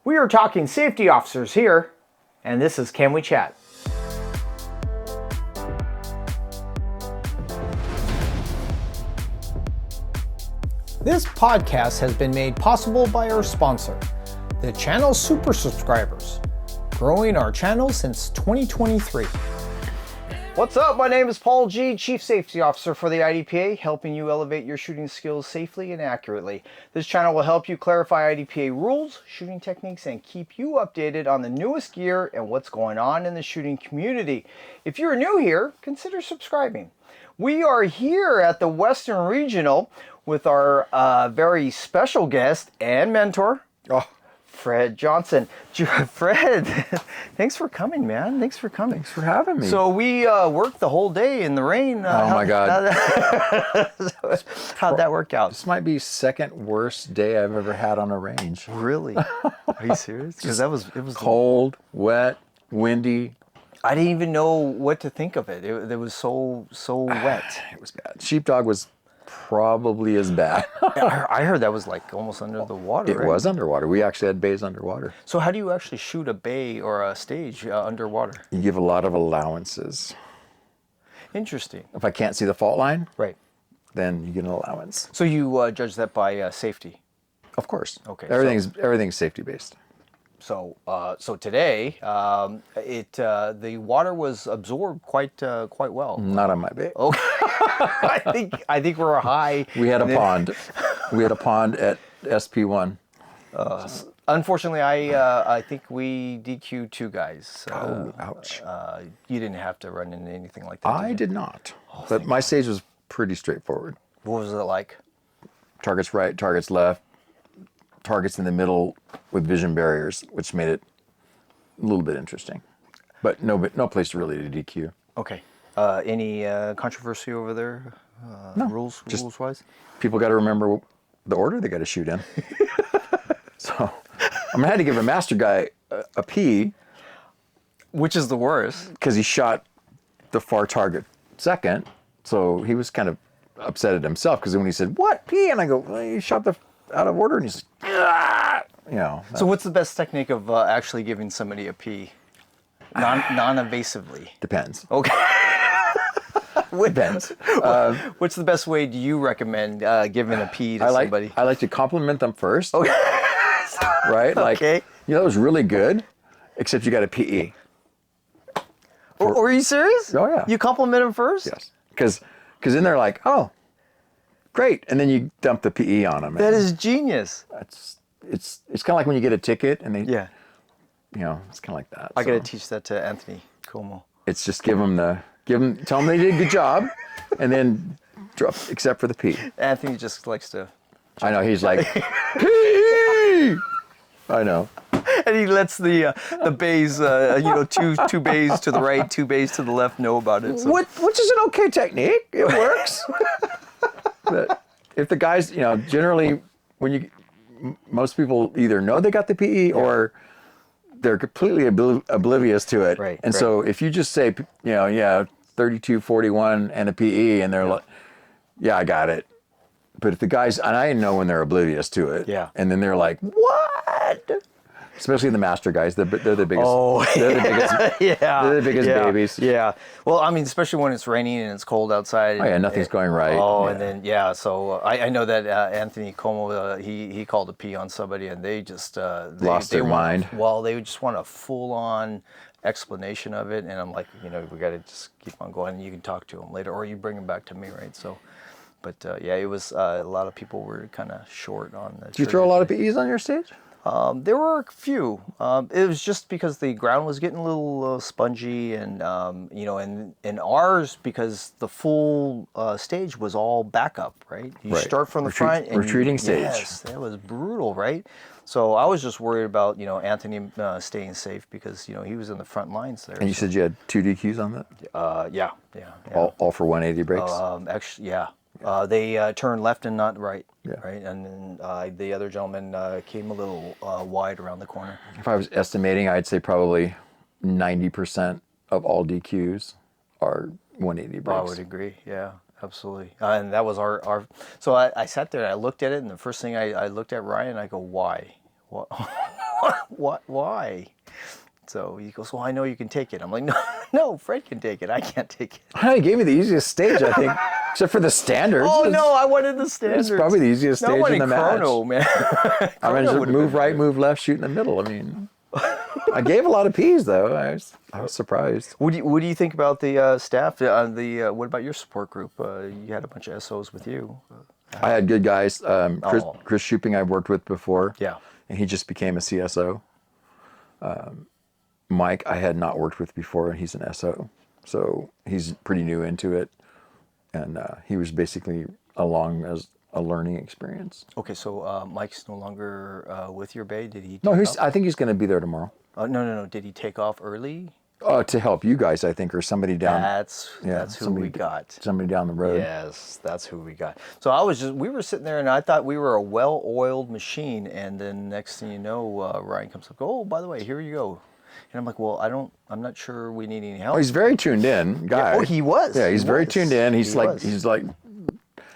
We are talking safety officers here, and this is Can We Chat? This podcast has been made possible by our sponsor, the channel super subscribers, growing our channel since 2023. What's up? My name is Paul G, Chief Safety Officer for the IDPA, helping you elevate your shooting skills safely and accurately. This channel will help you clarify IDPA rules, shooting techniques, and keep you updated on the newest gear and what's going on in the shooting community. If you're new here, consider subscribing. We are here at the Western Regional with our very special guest and mentor, Fred Johnson. Fred, thanks for coming, man. Thanks for coming. Thanks for having me. So we worked the whole day in the rain. Oh my God. How'd that work out? This might be second worst day I've ever had on a range. Really? Are you serious? Because it was cold, wet, windy. I didn't even know what to think of it. It was so wet. It was bad. Sheepdog was probably as bad. I heard that was like almost under the water. It was underwater. We actually had bays underwater. So how do you actually shoot a bay or a stage underwater? You give a lot of allowances. Interesting. If I can't see the fault line, right, then you get an allowance. So you judge that by safety? Of course. Okay. Everything's safety based. So today, the water was absorbed quite well. Not on my bay. Okay. I think we're high. We had a pond. We had a pond at SP1. Unfortunately, I think we DQ'd two guys. Ouch. You didn't have to run into anything like that. I did not. But my stage was pretty straightforward. What was it like? Targets right, targets left, targets in the middle with vision barriers, which made it a little bit interesting. But no place to really DQ. Okay. Any controversy over there? No. Rules wise? People got to remember the order they got to shoot in. So I'm going to have to give a master guy a P. Which is the worst? Because he shot the far target second. So he was kind of upset at himself because when he said, "What, P?" And I go, "Well, you shot the out of order." And he's like, "Ah!" You know. So what's the best technique of actually giving somebody a P? Non-evasively? Depends. Okay. Depends. What's the best way do you recommend giving a P to somebody? I like to compliment them first. Okay. Right? Like, okay. That was really good, except you got a PE. Are you serious? Oh, yeah. You compliment them first? Yes. Because then they're like, "Oh, great." And then you dump the PE on them. That is genius. It's kind of like when you get a ticket and they, yeah. It's kind of like that. I got to teach that to Anthony Como. It's just tell them they did a good job, and then drop, except for the P. Anthony just likes to. I know, he's like, P! I know. And he lets the bays, two bays to the right, two bays to the left know about it. So. Which is an okay technique. It works. But if the guys, generally, most people either know they got the PE or they're completely oblivious to it. Right. And so if you just say, 32-41 and a PE, and they're like, "Yeah, I got it." But if the guys, and I know when they're oblivious to it. Yeah. And then they're like, "What?" Especially the master guys, they're the biggest. Oh, they're the biggest. yeah. They're the biggest babies. Yeah. Well, I mean, especially when it's raining and it's cold outside. Oh yeah, nothing's going right. Oh, yeah. And then So I know that Anthony Como, he called a P on somebody, and they just lost their mind. Well, they just want a full-on explanation of it, and I'm like, we got to just keep on going. And you can talk to them later, or you bring them back to me, right? So. But it was a lot of people were kind of short on the. Did you throw a lot of PEs on your stage? There were a few. It was just because the ground was getting a little spongy, and and ours, because the full stage was all backup, right? You start from the front. And retreating stage. Yes, that was brutal, right? So I was just worried about Anthony staying safe because he was in the front lines there. And you said you had 2 DQs on that? Yeah. All for 180 breaks? Actually, yeah. They turned left and not right. Yeah. Right, and then the other gentleman came a little wide around the corner. If I was estimating, I'd say probably 90% of all DQs are 180 breaks. I would agree. Yeah, absolutely. And that was our. So I sat there and I looked at it, and the first thing I looked at Ryan, I go, why? What? Why? So he goes, well, I know you can take it. I'm like, no, Fred can take it. I can't take it. He gave me the easiest stage, I think, except for the standards. Oh, no, I wanted the standards. It's probably the easiest stage in the chrono, match. Man. I mean, just move right, move left, shoot in the middle. I mean, I gave a lot of P's, though. I was surprised. What do you think about the staff? What about your support group? You had a bunch of SOs with you. I had good guys. Chris Shooping I've worked with before. Yeah. And he just became a CSO. Mike I had not worked with before, and he's an SO. So he's pretty new into it. And he was basically along as a learning experience. Okay, so Mike's no longer with your bay. Did he? No, I think he's going to be there tomorrow. No. Did he take off early? To help you guys, I think, or somebody down. That's who we got. Somebody down the road. Yes, that's who we got. So we were sitting there, and I thought we were a well-oiled machine, and then next thing you know, Ryan comes up, oh, by the way, here you go. And I'm like, well, I'm not sure we need any help. Oh, he's very tuned in, guy. Yeah, oh, he was. Yeah, he's very tuned in. He's like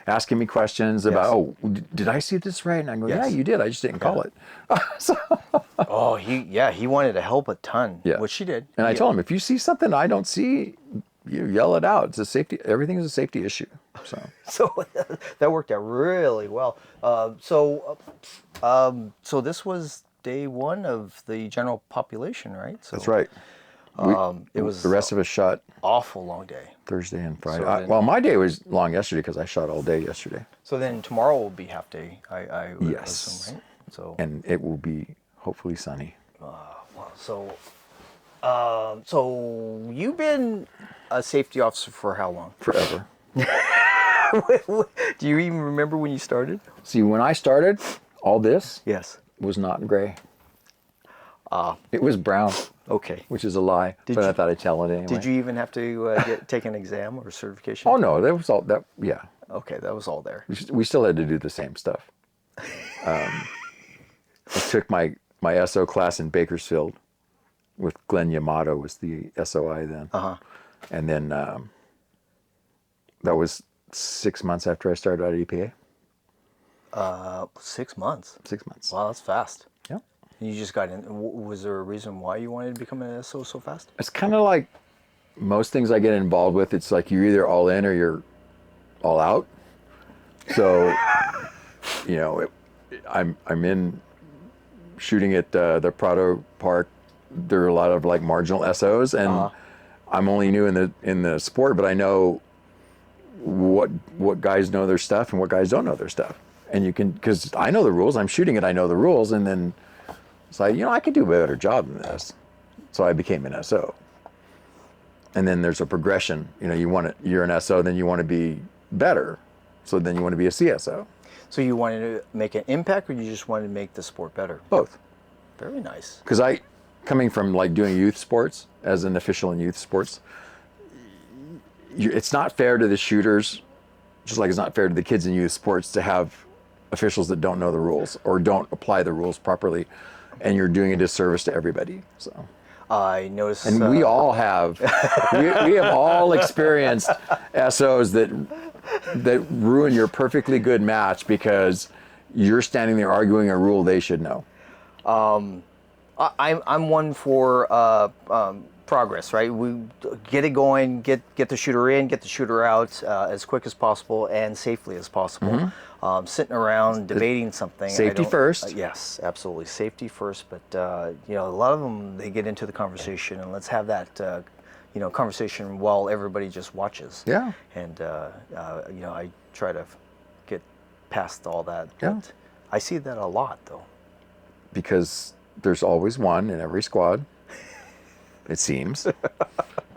asking me questions about, oh, did I see this right? And I go, yeah, you did. I just didn't call it. Oh, he wanted to help a ton, which she did. And I told him, if you see something I don't see, you yell it out. It's a safety. Everything is a safety issue. So that worked out really well. So this was day one of the general population, right? So, that's right. It was the rest of us shot. Awful long day. Thursday and Friday. Well, my day was long yesterday because I shot all day yesterday. So then tomorrow will be half day. I would yes. assume, right? So and it will be hopefully sunny. So you've been a safety officer for how long? Forever. Do you even remember when you started? See, when I started, all this was not gray. It was brown. Okay. Which is a lie, but I thought I'd tell it anyway. Did you even have to take an exam or certification? Oh, no, that was all that. Yeah. Okay, that was all there. We still had to do the same stuff. I took my SO class in Bakersfield with Glenn Yamato was the SOI then. And then that was 6 months after I started at IDPA. 6 months? 6 months. Wow, that's fast. Yeah. You just got in. Was there a reason why you wanted to become an SO so fast? It's kind of like most things I get involved with. It's like you're either all in or you're all out. So, I'm in shooting at the Prado Park. There are a lot of like marginal SOs, and I'm only new in the sport, but I know what guys know their stuff and what guys don't know their stuff. And you can, because I know the rules, I'm shooting it, I know the rules, and then it's like, I could do a better job than this. So I became an SO. And then there's a progression. You're an SO, then you want to be better. So then you want to be a CSO. So you wanted to make an impact, or you just wanted to make the sport better? Both. Very nice. Because coming from like doing youth sports as an official in youth sports, it's not fair to the shooters, just like it's not fair to the kids in youth sports to have officials that don't know the rules or don't apply the rules properly, and you're doing a disservice to everybody. So I noticed, and we all have, we have all experienced SOs that ruin your perfectly good match because you're standing there arguing a rule they should know. I'm one for progress, right? We get it going, get the shooter in, get the shooter out as quick as possible and safely as possible. Sitting around debating something. Safety first. Yes, absolutely, safety first. But a lot of them, they get into the conversation, and let's have that conversation while everybody just watches. Yeah. And I try to get past all that. Yeah. But I see that a lot, though. Because there's always one in every squad, it seems,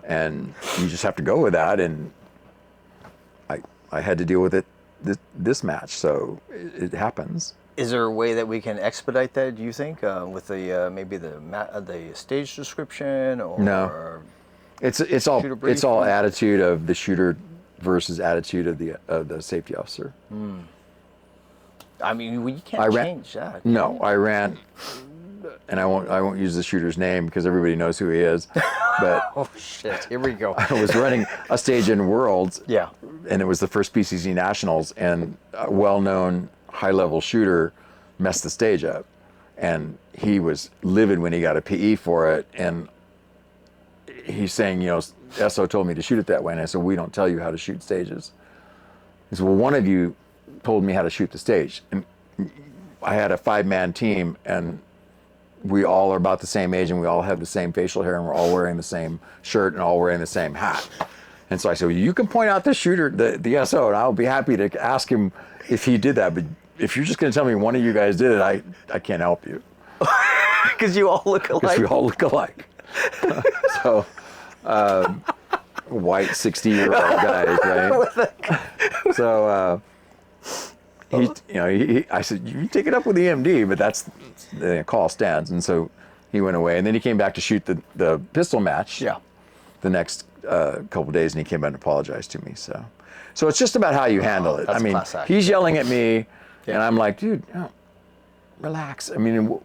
and you just have to go with that. And I had to deal with it this match, so it happens. Is there a way that we can expedite that? Do you think with the maybe the stage description or no? It's all attitude of the shooter versus attitude of the safety officer. I mean, you can't change that. No, I ran. And I won't use the shooter's name because everybody knows who he is. But oh shit! Here we go. I was running a stage in Worlds. Yeah. And it was the first PCC Nationals, and a well-known high-level shooter messed the stage up, and he was livid when he got a PE for it. And he's saying, SO told me to shoot it that way. And I said, we don't tell you how to shoot stages. He said, well, one of you told me how to shoot the stage. And I had a 5-man team, and we all are about the same age, and we all have the same facial hair, and we're all wearing the same shirt and all wearing the same hat. And so I said, well, you can point out the shooter, the SO, and I'll be happy to ask him if he did that. But if you're just going to tell me one of you guys did it, I can't help you. Because you all look alike. Because we all look alike. So, white 60-year-old guys, right? So, I said, you take it up with the EMD, but that's the call stands. And so he went away, and then he came back to shoot the pistol match. Yeah. The next couple of days, and he came back and apologized to me. So it's just about how you handle it. I mean, he's yelling at me, and I'm like, dude, relax. I mean,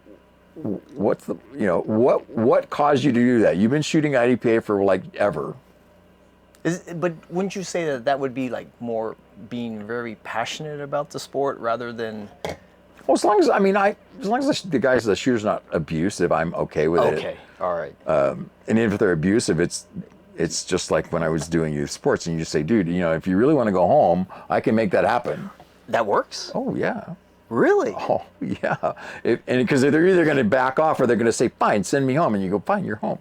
what's the what caused you to do that? You've been shooting IDPA for like ever. But wouldn't you say that would be like more being very passionate about the sport rather than? Well, as long as the guy's the shooter's not abusive, I'm okay with it. Okay, all right. And if they're abusive, it's just like when I was doing youth sports, and you just say, dude, if you really want to go home, I can make that happen. That works? Oh yeah. Really? Oh yeah. And because they're either going to back off or they're going to say, fine, send me home, and you go, fine, you're home.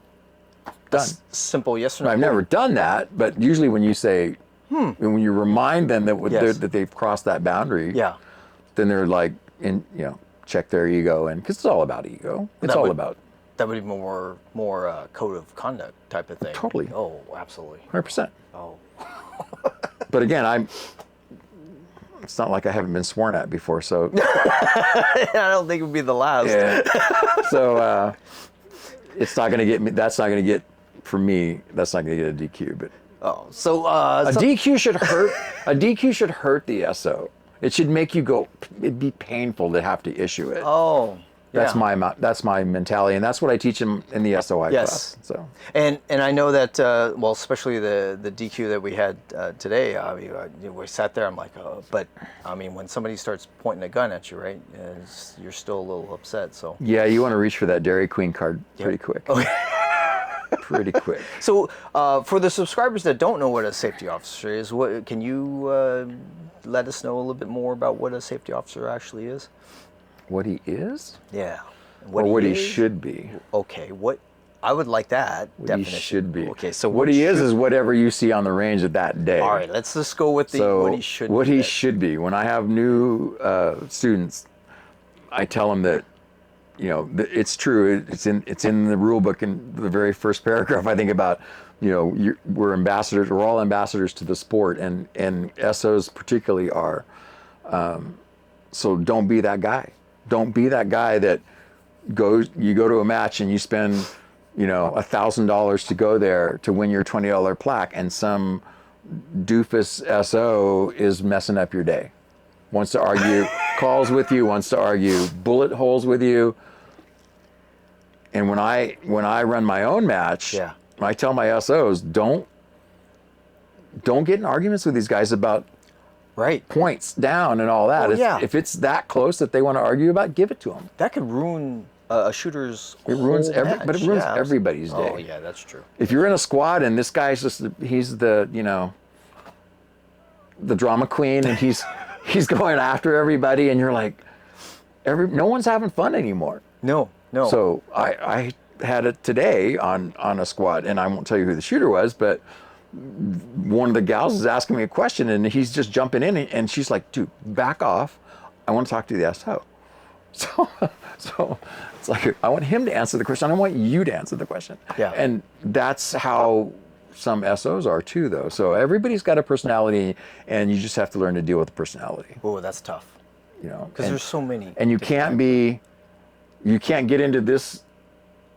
Done. Simple yes or no. I've never done that, but usually when you say, when you remind them that they've crossed that boundary, then they're like, check their ego, and because it's all about ego. It's all about. That would be more code of conduct type of thing. Totally. Oh, absolutely. 100%. Oh. But again, it's not like I haven't been sworn at before, so. I don't think it would be the last. Yeah. So it's not going to get me. That's not going to get for me. That's not going to get a DQ. But DQ should hurt. A DQ should hurt the SO. It should make you go. It'd be painful to have to issue it. Oh. That's my mentality, and that's what I teach them in the SOI class. So, and I know that especially the DQ that we had today. I mean, we sat there. I'm like, but I mean, when somebody starts pointing a gun at you, right? You're still a little upset. So yeah, you want to reach for that Dairy Queen card pretty quick. Okay. Pretty quick. So for the subscribers that don't know what a safety officer is, can you let us know a little bit more about what a safety officer actually is? What he is? Yeah. What he should be. Okay. I would like that definition. He should be. Okay. So what he is whatever you see on the range at that day. All right. Let's just go with what he should be. What he should be. When I have new students, I tell them that, it's true. It's in the rule book in the very first paragraph. I think about, we're ambassadors. We're all ambassadors to the sport, and SOs particularly are. So don't be that guy. Don't be that guy that you go to a match and you spend, $1,000 to go there to win your $20 plaque, and some doofus SO is messing up your day. Wants to argue calls with you, wants to argue bullet holes with you. And when I run my own match, I tell my SOs, don't get in arguments with these guys about points down and all that. If it's that close that they want to argue about, give it to them. That could ruin a shooter's It ruins match. But it ruins everybody's day. Oh yeah, that's true. If you're in a squad and this guy's he's the drama queen, and he's going after everybody, and you're like, no one's having fun anymore. No. So I had it today on a squad, and I won't tell you who the shooter was, but one of the gals is asking me a question, and he's just jumping in, and she's like, dude, back off. I want to talk to the SO. So it's like, I want him to answer the question. I don't want you to answer the question. Yeah. And that's how some SOs are too, though. So everybody's got a personality, and you just have to learn to deal with the personality. Oh, that's tough. Because there's so many. And you can't get into this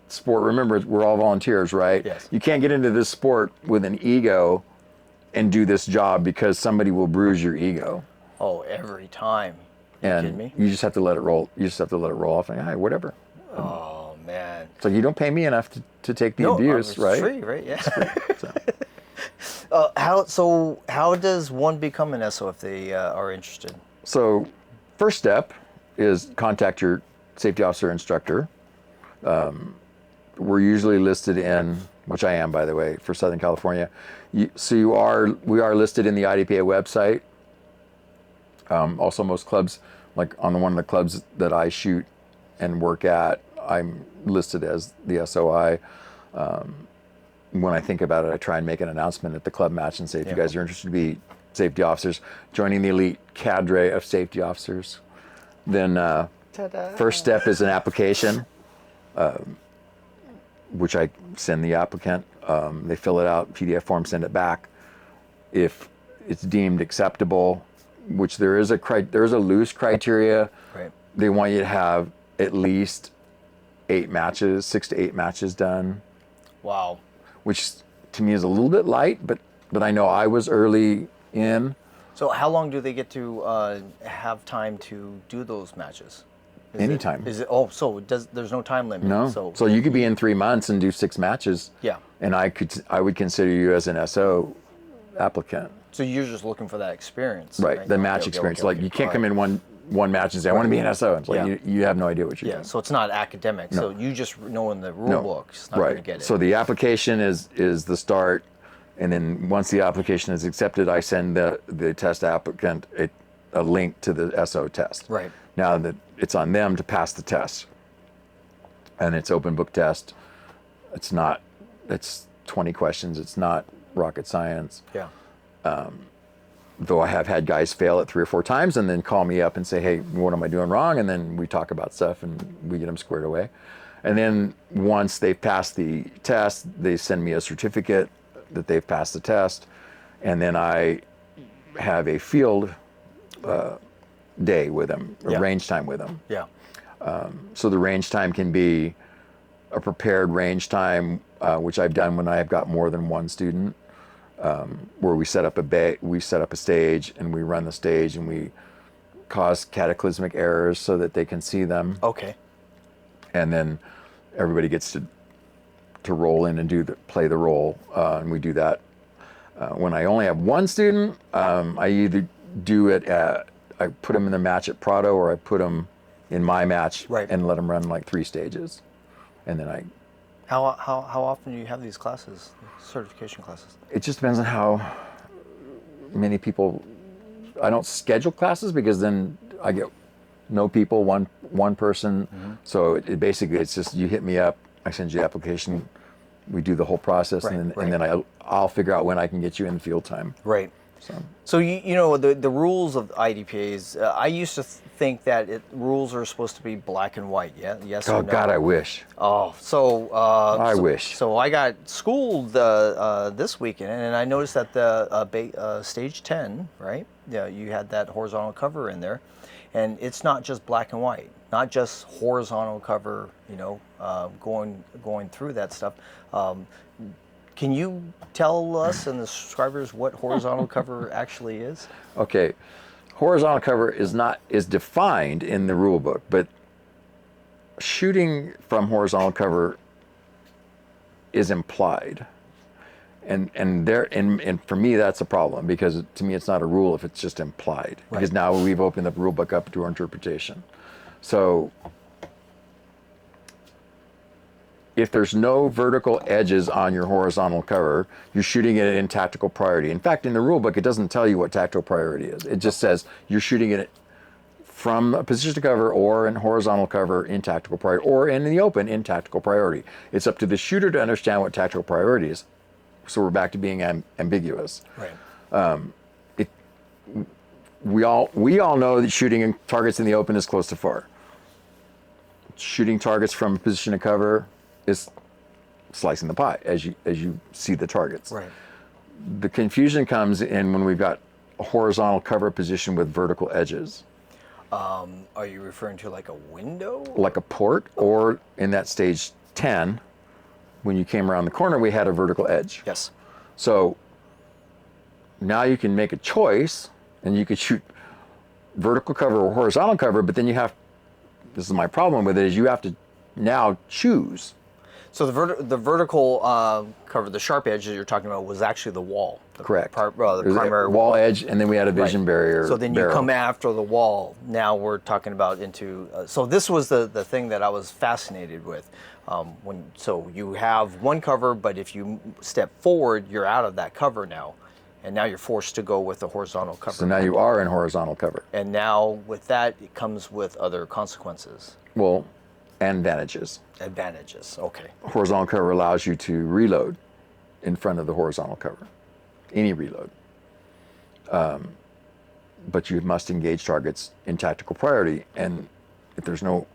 sport. Remember, we're all volunteers, right? Yes. You can't get into this sport with an ego and do this job, because somebody will bruise your ego. Oh, every time. And kidding me? You just have to let it roll. You just have to let it roll off. And whatever. Oh man. So you don't pay me enough to take the abuse, right? It's free, right? Yeah. How does one become an SO if they are interested? So, first step is contact your safety officer instructor. We're usually listed in, which I am, by the way, for Southern California. We are listed in the IDPA website. Also, most clubs, like on one of the clubs that I shoot and work at, I'm listed as the SOI. When I think about it, I try and make an announcement at the club match and say, if you guys are interested to be safety officers, joining the elite cadre of safety officers, then first step is an application, which I send the applicant. They fill it out, PDF form, send it back. If it's deemed acceptable, which there is a loose criteria. Right. They want you to have at least 6 to 8 matches done. Wow. Which to me is a little bit light, but I know I was early in. So how long do they get to have time to do those matches? Anytime. There's no time limit? No. So you could be in 3 months and do 6 matches. Yeah. And I would consider you as an SO applicant. So you're just looking for that experience. Right. The match experience. You can't come in one match and say, I want to be an SO. It's like you have no idea what you're doing. So it's not academic. No. So you just knowing the rule book is not going to get it. So the application is the start, and then once the application is accepted, I send the test applicant a link to the SO test. Right. Now that it's on them to pass the test, and it's open book test. It's 20 questions. It's not rocket science. Yeah. Though I have had guys fail it 3 or 4 times and then call me up and say, hey, what am I doing wrong? And then we talk about stuff and we get them squared away. And then once they've passed the test, they send me a certificate that they've passed the test. And then I have a field day with them, a range time with them. Yeah. So the range time can be a prepared range time, which I've done when I have got more than one student. Where we set up a stage and we run the stage and we cause cataclysmic errors so that they can see them. Okay. And then everybody gets to roll in and play the role, and we do that. When I only have one student, I either do it I put them in the match at Prado, or I put them in my match and let them run like 3 stages, and then How often do you have these classes, certification classes? It just depends on how many people. I don't schedule classes because then I get no people, one person. Mm-hmm. So it's just you hit me up, I send you the application, we do the whole process, and then I'll figure out when I can get you in field time. Right. So you know the rules of IDPAs. I used to think that rules are supposed to be black and white. Yeah. Yes. Oh or no? God, I wish. Oh, so I wish. So I got schooled this weekend, and I noticed that the stage 10, right? Yeah, you had that horizontal cover in there, and it's not just black and white, not just horizontal cover. You know, going through that stuff. Can you tell us and the subscribers what horizontal cover actually is? Okay, horizontal cover is defined in the rule book, but shooting from horizontal cover is implied, and for me that's a problem, because to me it's not a rule if it's just implied. Right. Because now we've opened the rule book up to our interpretation. So if there's no vertical edges on your horizontal cover, you're shooting it in tactical priority. In fact, in the rule book, it doesn't tell you what tactical priority is. It just says you're shooting it from a position to cover or in horizontal cover in tactical priority, or in the open in tactical priority. It's up to the shooter to understand what tactical priority is. So we're back to being ambiguous. Right. We all know that shooting targets in the open is close to far. Shooting targets from a position to cover is slicing the pie as you see the targets. Right. The confusion comes in when we've got a horizontal cover position with vertical edges. Are you referring to like a window? Like a port, or in that stage 10, when you came around the corner, we had a vertical edge. Yes. So now you can make a choice, and you could shoot vertical cover or horizontal cover, but then this is my problem with it, is you have to now choose. So the vertical cover, the sharp edge that you're talking about, was actually the wall. Correct. the There's a primary wall edge, and then we had a vision barrier. So then you barrel. come after the wall. Now we're talking about into. So this was the thing that I was fascinated with. So you have one cover, but if you step forward, you're out of that cover now, and now you're forced to go with the horizontal cover. So now you are in horizontal cover. And now with that, it comes with other consequences. Well, and advantages. Advantages. Okay. Horizontal cover allows you to reload in front of the horizontal cover. Any reload. But you must engage targets in tactical priority, and if there's no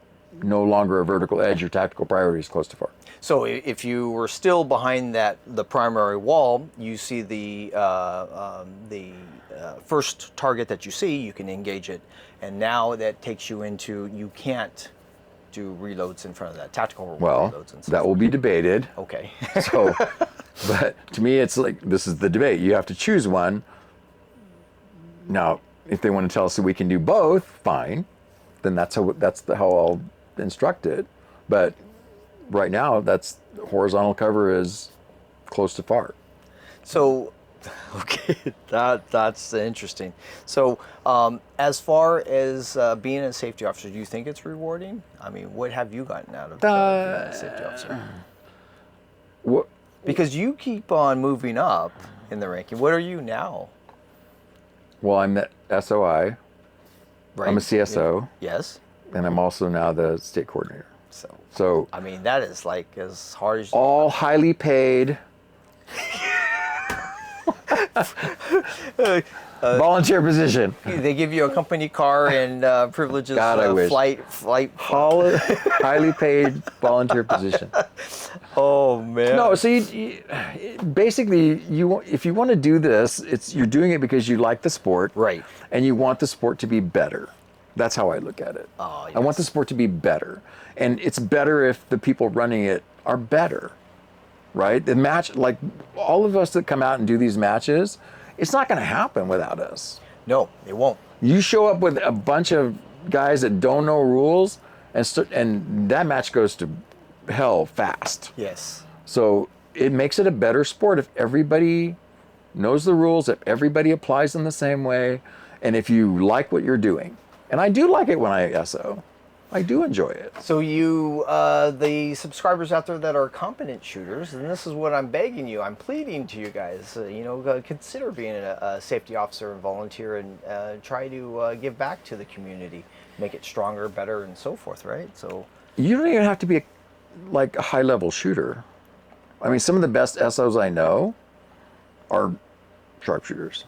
longer a vertical edge, your tactical priority is close to far. So if you were still behind the primary wall, you see the first target that you see, you can engage it, and now that takes you into you can't do reloads in front of that tactical Well, reloads and stuff. that will be debated. Okay. So, but to me, it's like this is the debate. You have to choose one. Now, if they want to tell us that we can do both, fine. Then that's how I'll instruct it. But right now, that's horizontal cover is close to far. So, okay, that's interesting. So, as far as being a safety officer, do you think it's rewarding? I mean, what have you gotten out of being a safety officer? What? Because you keep on moving up in the ranking. What are you now? Well, I'm the SOI. Right. I'm a CSO, Yes. and I'm also now the state coordinator. So I mean, that is like as hard as all highly paid. Volunteer position. they give you a company car and privileges, God, I wish. flight. Highly paid volunteer position. Oh man. No, so you basically if you want to do this, you're doing it because you like the sport, Right. And you want the sport to be better. That's how I look at it. Oh, I want yes. the sport to be better, and it's better if the people running it are better, right? The match, like all of us that come out and do these matches, it's not going to happen without us. No, it won't. You show up with a bunch of guys that don't know rules, and that match goes to hell fast. Yes. So it makes it a better sport if everybody knows the rules, if everybody applies them the same way, and if you like what you're doing. And I do like it when I SO. I do enjoy it. So you, the subscribers out there that are competent shooters, and this is what I'm begging you, I'm pleading to you guys, consider being a safety officer and volunteer and try to give back to the community, make it stronger, better, and so forth, right? So You don't even have to be a high-level shooter. I mean, some of the best SOs I know are sharpshooters.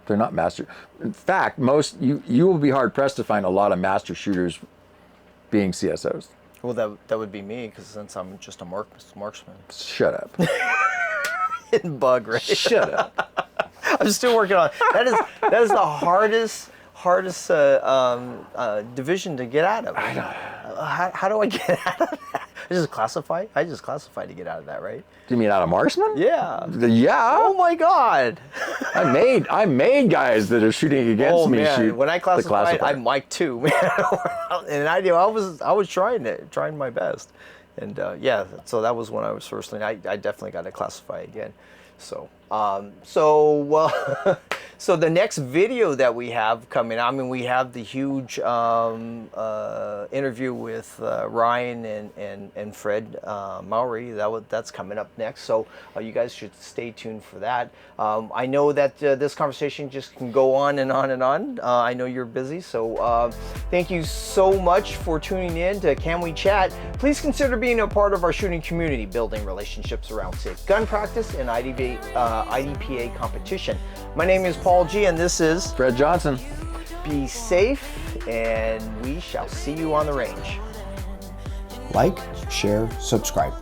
They're not master. In fact, you will be hard-pressed to find a lot of master shooters being CSOs. well, that would be me, because since I'm just a marksman. Shut up. Hitting bug, right? Shut up. I'm still working on it. That is the hardest division to get out of. I know. How do I get out of that? I just classify to get out of that, right? Do you mean out of marksman? Yeah. Yeah. Oh my God. I made guys that are shooting against me shoot. When I the classified, classifier. I'm like 2, man. And I was trying my best, and so that was when I was first. I definitely got to classify again. So so the next video that we have coming, I mean, we have the huge interview with Ryan and Fred Mowry. That's coming up next. So you guys should stay tuned for that. I know that this conversation just can go on and on and on. I know you're busy, so thank you so much for tuning in to Can We Chat. Please consider being a part of our shooting community, building relationships around safe gun practice and IDPA competition. My name is Paul G, and this is Fred Johnson. Be safe, and we shall see you on the range. Like, share, subscribe.